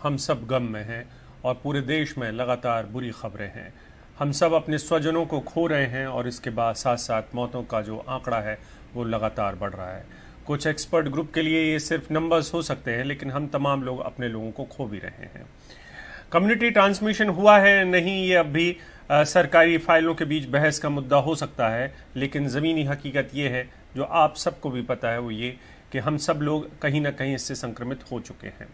हम सब गम में हैं और पूरे देश में लगातार बुरी खबरें हैं। हम सब अपने स्वजनों को खो रहे हैं और इसके बाद साथ साथ मौतों का जो आंकड़ा है वो लगातार बढ़ रहा है। कुछ एक्सपर्ट ग्रुप के लिए ये सिर्फ नंबर्स हो सकते हैं, लेकिन हम तमाम लोग अपने लोगों को खो भी रहे हैं। कम्युनिटी ट्रांसमिशन हुआ है नहीं, ये अब भी सरकारी फाइलों के बीच बहस का मुद्दा हो सकता है, लेकिन ज़मीनी हकीकत ये है जो आप सबको भी पता है, वो ये कि हम सब लोग कहीं ना कहीं इससे संक्रमित हो चुके हैं।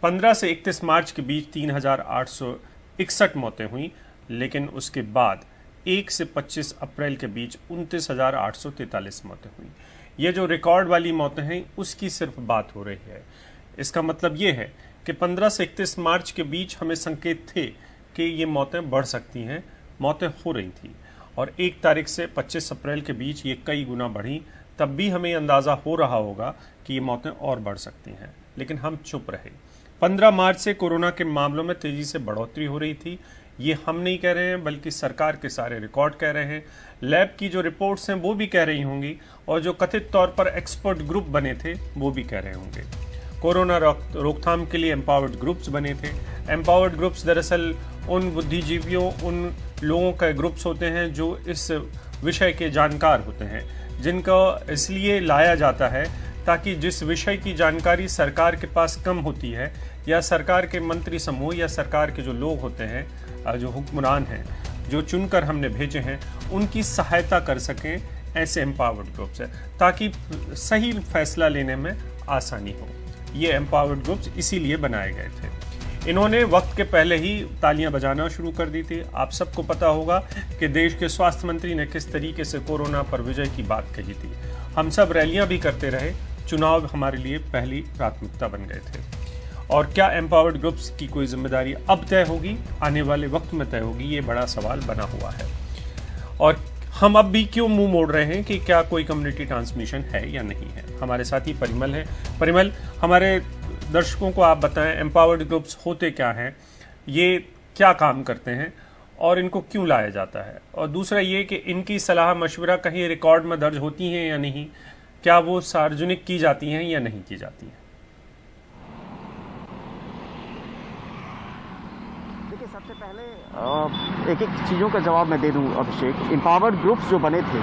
15 से 31 मार्च के बीच 3,861 मौतें हुई, लेकिन उसके बाद 1 से 25 अप्रैल के बीच 29,843 मौतें हुई। ये जो रिकॉर्ड वाली मौतें हैं उसकी सिर्फ बात हो रही है। इसका मतलब ये है कि 15 से 31 मार्च के बीच हमें संकेत थे कि ये मौतें बढ़ सकती हैं, मौतें हो रही थी, और 1 तारीख से 25 अप्रैल के बीच ये कई गुना बढ़ी। तब भी हमें अंदाज़ा हो रहा होगा कि ये मौतें और बढ़ सकती हैं, लेकिन हम चुप रहे। 15 मार्च से कोरोना के मामलों में तेज़ी से बढ़ोतरी हो रही थी। ये हम नहीं कह रहे हैं, बल्कि सरकार के सारे रिकॉर्ड कह रहे हैं। लैब की जो रिपोर्ट्स हैं वो भी कह रही होंगी, और जो कथित तौर पर एक्सपर्ट ग्रुप बने थे वो भी कह रहे होंगे। कोरोना रोकथाम के लिए एम्पावर्ड ग्रुप्स बने थे। एम्पावर्ड ग्रुप्स दरअसल उन बुद्धिजीवियों, उन लोगों के ग्रुप्स होते हैं जो इस विषय के जानकार होते हैं, जिनको इसलिए लाया जाता है ताकि जिस विषय की जानकारी सरकार के पास कम होती है, या सरकार के मंत्री समूह या सरकार के जो लोग होते हैं, जो हुक्मरान हैं, जो चुनकर हमने भेजे हैं, उनकी सहायता कर सकें ऐसे एम्पावर्ड ग्रुप्स हैं, ताकि सही फैसला लेने में आसानी हो। ये एम्पावर्ड ग्रुप्स इसीलिए बनाए गए थे। इन्होंने वक्त के पहले ही तालियां बजाना शुरू कर दी थी। आप सबको पता होगा कि देश के स्वास्थ्य मंत्री ने किस तरीके से कोरोना पर विजय की बात कही थी। हम सब रैलियां भी करते रहे, चुनाव हमारे लिए पहली प्राथमिकता बन गए थे। और क्या एम्पावर्ड ग्रुप्स की कोई जिम्मेदारी अब तय होगी, आने वाले वक्त में तय होगी, ये बड़ा सवाल बना हुआ है। और हम अब भी क्यों मुंह मोड़ रहे हैं कि क्या कोई कम्युनिटी ट्रांसमिशन है या नहीं है। हमारे साथी परिमल है। परिमल, हमारे दर्शकों को आप बताएं, एम्पावर्ड ग्रुप्स होते क्या हैं, ये क्या काम करते हैं और इनको क्यों लाया जाता है, और दूसरा ये कि इनकी सलाह मशवरा कहीं रिकॉर्ड में दर्ज होती हैं या नहीं, क्या वो सार्वजनिक की जाती हैं या नहीं की जाती हैं। देखिए, सबसे पहले एक एक चीज़ों का जवाब मैं दे दूं अभिषेक। एम्पावर्ड ग्रुप्स जो बने थे,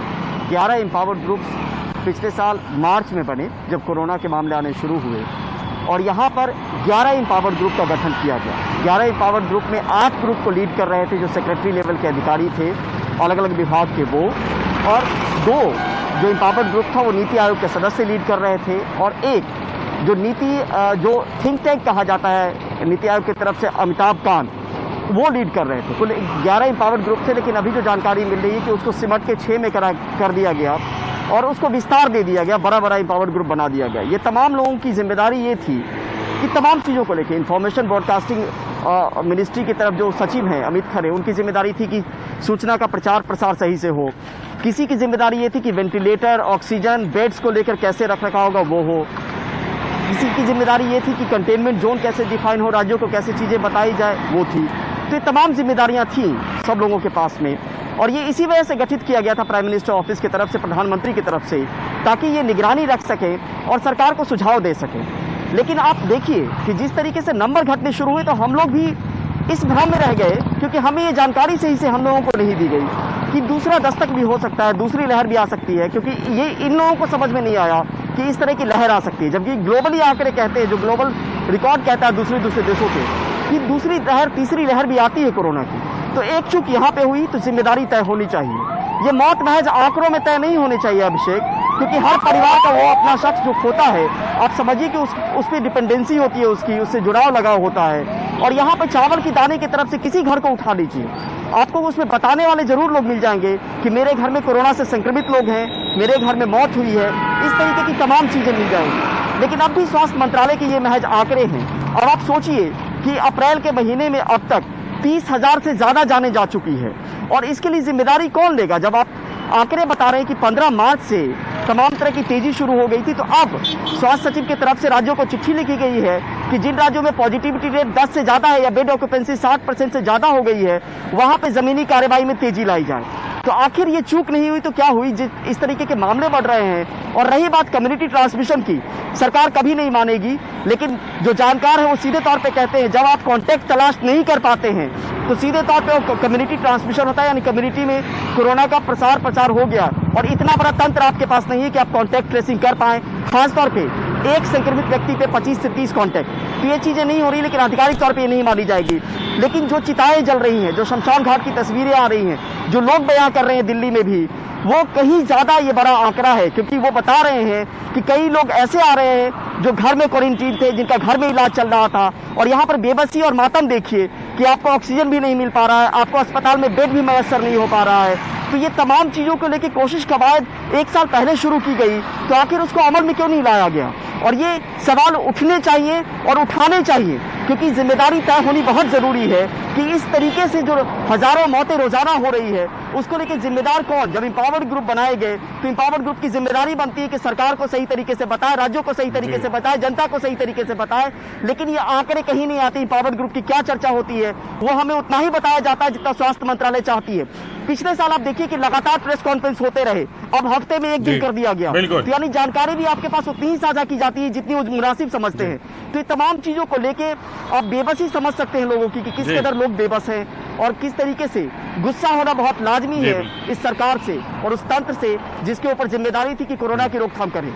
11 एम्पावर्ड ग्रुप्स पिछले साल मार्च में बने जब कोरोना के मामले आने शुरू हुए, और यहाँ पर 11 एम्पावर्ड ग्रुप का गठन किया गया। 11 एम्पावर्ड ग्रुप में 8 ग्रुप को लीड कर रहे थे जो सेक्रेटरी लेवल के अधिकारी थे, अलग अलग विभाग के वो, और 2 जो एम्पावर्ड ग्रुप था वो नीति आयोग के सदस्य लीड कर रहे थे, और एक जो थिंक टैंक कहा जाता है नीति आयोग की तरफ से, अमिताभ कांत, वो लीड कर रहे थे। कुल 11 एम्पावर्ड ग्रुप थे, लेकिन अभी जो जानकारी मिल रही है कि उसको सिमट के 6 में कर दिया गया और उसको विस्तार दे दिया गया, बड़ा एम्पावर्ड ग्रुप बना दिया गया। ये तमाम लोगों की जिम्मेदारी ये थी कि तमाम चीज़ों को लेकर इंफॉर्मेशन ब्रॉडकास्टिंग मिनिस्ट्री की तरफ जो सचिव हैं अमित खरे, उनकी जिम्मेदारी थी कि सूचना का प्रचार प्रसार सही से हो। किसी की जिम्मेदारी ये थी कि वेंटिलेटर, ऑक्सीजन, बेड्स को लेकर कैसे रख रखा होगा वो हो। किसी की जिम्मेदारी ये थी कि कंटेनमेंट जोन कैसे डिफाइन हो, राज्यों को कैसे चीज़ें बताई जाए, वो थी। तो ये तमाम जिम्मेदारियां थी सब लोगों के पास में, और ये इसी वजह से गठित किया गया था प्राइम मिनिस्टर ऑफिस की तरफ से, प्रधानमंत्री की तरफ से, ताकि ये निगरानी रख सके और सरकार को सुझाव दे सके। लेकिन आप देखिए कि जिस तरीके से नंबर घटने शुरू हुए, तो हम लोग भी इस भ्रम में रह गए, क्योंकि हमें ये जानकारी सही से हम लोगों को नहीं दी गई कि दूसरा दस्तक भी हो सकता है, दूसरी लहर भी आ सकती है, क्योंकि ये इन लोगों को समझ में नहीं आया कि इस तरह की लहर आ सकती है। जबकि ग्लोबली आंकड़े कहते हैं, जो ग्लोबल रिकॉर्ड कहता है दूसरे देशों के, कि दूसरी लहर, तीसरी लहर भी आती है कोरोना की। तो एक चूक यहाँ पे हुई तो जिम्मेदारी तय होनी चाहिए। ये मौत महज आंकड़ों में तय नहीं होनी चाहिए अभिषेक, क्योंकि हर परिवार का वो अपना शख्स जो खोता है, आप समझिए कि उस पर डिपेंडेंसी होती है, उससे जुड़ाव लगाव होता है। और यहाँ पे चावल की दाने की तरफ से किसी घर को उठा लीजिए, आपको उसमें बताने वाले जरूर लोग मिल जाएंगे कि मेरे घर में कोरोना से संक्रमित लोग हैं, मेरे घर में मौत हुई है, इस तरीके की तमाम चीजें मिल जाएंगी। लेकिन अब भी स्वास्थ्य मंत्रालय के ये महज आंकड़े हैं। और आप सोचिए कि अप्रैल के महीने में अब तक 30,000 से ज्यादा जानें जा चुकी है, और इसके लिए जिम्मेदारी कौन लेगा। जब आप आंकड़े बता रहे हैं कि 15 मार्च से तमाम तरह की तेजी शुरू हो गई थी, तो अब स्वास्थ्य सचिव की तरफ से राज्यों को चिट्ठी लिखी गई है कि जिन राज्यों में पॉजिटिविटी रेट 10 से ज्यादा है या बेड ऑक्यूपेंसी 60% से ज्यादा हो गई है, वहां पे जमीनी कार्रवाई में तेजी लाई जाए। तो आखिर ये चूक नहीं हुई तो क्या हुई? इस तरीके के मामले बढ़ रहे हैं। और रही बात कम्युनिटी ट्रांसमिशन की, सरकार कभी नहीं मानेगी, लेकिन जो जानकार है वो सीधे तौर पे कहते हैं जब आप कॉन्टैक्ट तलाश नहीं कर पाते हैं तो सीधे तौर पे वो कम्युनिटी ट्रांसमिशन होता है, यानी कम्युनिटी में कोरोना का प्रचार हो गया और इतना बड़ा तंत्र आपके पास नहीं है कि आप कॉन्टैक्ट ट्रेसिंग कर पाएं। खासतौर पे एक संक्रमित व्यक्ति पे 25 से 30 कॉन्टैक्ट, तो ये चीजें नहीं हो रही, लेकिन आधिकारिक तौर पे ये नहीं मानी जाएगी। लेकिन जो चिताएं जल रही हैं, जो शमशान घाट की तस्वीरें आ रही हैं, जो लोग बयां कर रहे हैं दिल्ली में भी, वो कहीं ज्यादा ये बड़ा आंकड़ा है, क्योंकि वो बता रहे हैं कि कई लोग ऐसे आ रहे हैं जो घर में क्वारंटीन थे, जिनका घर में इलाज चल रहा था, और यहाँ पर बेबसी और मातम देखिए कि आपको ऑक्सीजन भी नहीं मिल पा रहा है, आपको अस्पताल में बेड भी मैसर नहीं हो पा रहा है। तो ये तमाम चीजों को लेकर कोशिश कवायद 1 साल पहले शुरू की गई, तो आखिर उसको अमल में क्यों नहीं लाया गया? और ये सवाल उठने चाहिए और उठाने चाहिए, क्योंकि जिम्मेदारी तय होनी बहुत जरूरी है कि इस तरीके से जो हजारों मौतें रोजाना हो रही है उसको लेकर जिम्मेदार कौन? जब इंपावर्ड ग्रुप बनाए गए तो इंपावर्ड ग्रुप की जिम्मेदारी बनती है कि सरकार को सही तरीके से बताए, राज्यों को सही तरीके से बताए, जनता को सही तरीके से बताए। लेकिन ये आंकड़े कहीं नहीं आते। इंपावर्ड ग्रुप की क्या चर्चा होती है वो हमें उतना ही बताया जाता है जितना स्वास्थ्य मंत्रालय चाहती है। पिछले साल आप देखिए कि लगातार प्रेस कॉन्फ्रेंस होते रहे, अब हफ्ते में 1 दिन कर दिया गया, तो यानी जानकारी भी आपके पास उतनी ही साझा की जाती है जितनी वो मुनासिब समझते हैं। तो ये तमाम चीजों को लेके आप बेबसी समझ सकते हैं लोगों की कि किस कदर लोग बेबस हैं और किस तरीके से गुस्सा होना बहुत लाजमी है इस सरकार से और उस तंत्र से जिसके ऊपर जिम्मेदारी थी कि कोरोना की रोकथाम करें।